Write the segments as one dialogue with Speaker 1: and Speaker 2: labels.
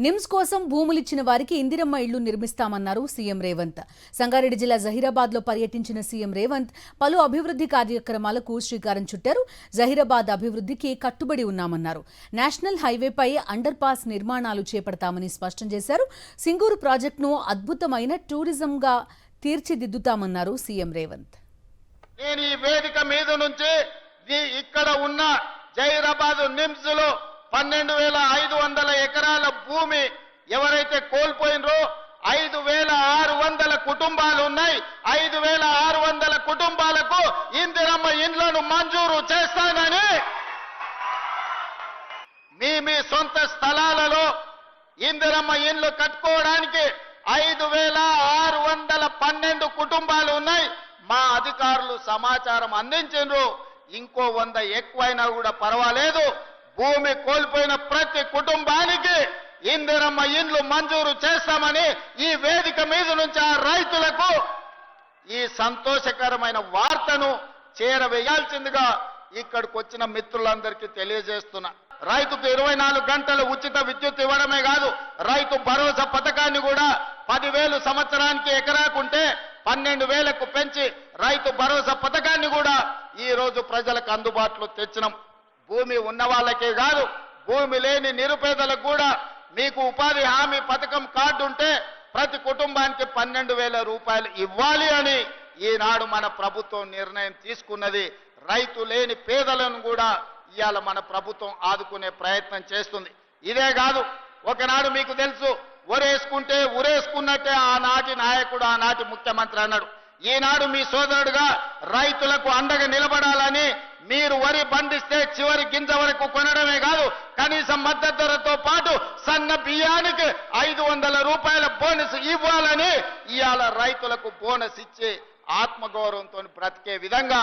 Speaker 1: నిమ్స్ కోసం భూములిచ్చిన వారికి ఇందిరమ్మ ఇళ్లు నిర్మిస్తామన్నారు సీఎం రేవంత్. సంగారెడ్డి జిల్లా జహీరాబాద్లో పర్యటించిన సీఎం రేవంత్ పలు అభివృద్ధి కార్యక్రమాలకు శ్రీకారం చుట్టారు. జహీరాబాద్ అభివృద్ధికి కట్టుబడి ఉన్నామన్నారు. నేషనల్ హైవేపై అండర్ పాస్ నిర్మాణాలు చేపడతామని స్పష్టం చేశారు. సింగూరు ప్రాజెక్టును అద్భుతమైన టూరిజంగా తీర్చిదిద్దుతామన్నారు సీఎం రేవంత్.
Speaker 2: నేను ఈ వేదిక మీద నుంచి ఇక్కడ ఉన్న జహీరాబాద్ నిమ్స్ లో 12,500 ఎకరాల భూమి ఎవరైతే కోల్పోయినరో 5,600 కుటుంబాలు ఉన్నాయి. 5,600 కుటుంబాలకు ఇందిరమ్మ ఇండ్లను మంజూరు చేస్తానని మీ సొంత స్థలాలలో ఇందిరమ్మ ఇండ్లు కట్టుకోవడానికి 5,612 కుటుంబాలు ఉన్నాయి. మా అధికారులు సమాచారం అందించారు. ఇంకో 100 ఎక్కువైనా కూడా పర్వాలేదు. భూమి కోల్పోయిన ప్రతి కుటుంబానికి ఇందిరమ్మ ఇండ్లు మంజూరు చేస్తామని ఈ వేదిక మీద నుంచి ఆ రైతులకు ఈ సంతోషకరమైన వార్తను చేరవేయాల్సిందిగా ఇక్కడికి వచ్చిన మిత్రులందరికీ తెలియజేస్తున్నా. రైతుకు 24 గంటలు ఉచిత విద్యుత్ ఇవ్వడమే కాదు, రైతు భరోసా పథకాన్ని కూడా 10,000 సంవత్సరానికి ఎకరాకుంటే 12,000కు పెంచి రైతు భరోసా పథకాన్ని కూడా ఈ రోజు ప్రజలకు అందుబాటులో తెచ్చినాం. భూమి ఉన్న వాళ్ళకే కాదు, భూమి లేని నిరుపేదలకు కూడా మీకు ఉపాధి హామీ పథకం కార్డు ఉంటే ప్రతి కుటుంబానికి 12,000 రూపాయలు ఇవ్వాలి అని ఈనాడు మన ప్రభుత్వం నిర్ణయం తీసుకున్నది. రైతు లేని పేదలను కూడా ఇవాళ మన ప్రభుత్వం ఆదుకునే ప్రయత్నం చేస్తుంది. ఇదే కాదు, ఒకనాడు మీకు తెలుసు ఒరేసుకుంటే ఉరేసుకున్నట్టే ఆనాటి నాయకుడు ఆనాటి ముఖ్యమంత్రి అన్నాడు. ఈనాడు మీ సోదరుడుగా రైతులకు అండగా నిలబడాలని మీరు వరి పండిస్తే చివరి గింజ వరకు కొనడమే కాదు, కనీసం మద్దతు ధరతో పాటు సన్న బియ్యానికి 500 రూపాయల బోనస్ ఇవ్వాలని ఇవాళ రైతులకు బోనస్ ఇచ్చి ఆత్మగౌరవంతో బ్రతికే విధంగా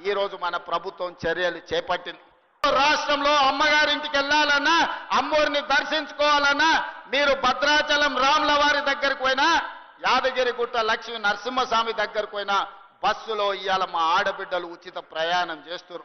Speaker 2: ఈ రోజు మన ప్రభుత్వం చర్యలు చేపట్టింది. రాష్ట్రంలో అమ్మగారింటికి వెళ్ళాలన్నా, అమ్మోరిని దర్శించుకోవాలన్నా మీరు భద్రాచలం రాముల వారి దగ్గరకు పోయినా, యాదగిరిగుట్ట లక్ష్మీ నరసింహస్వామి దగ్గరకు పోయినా బస్సులో ఇవాళ మా ఆడబిడ్డలు ఉచిత ప్రయాణం చేస్తున్నారు.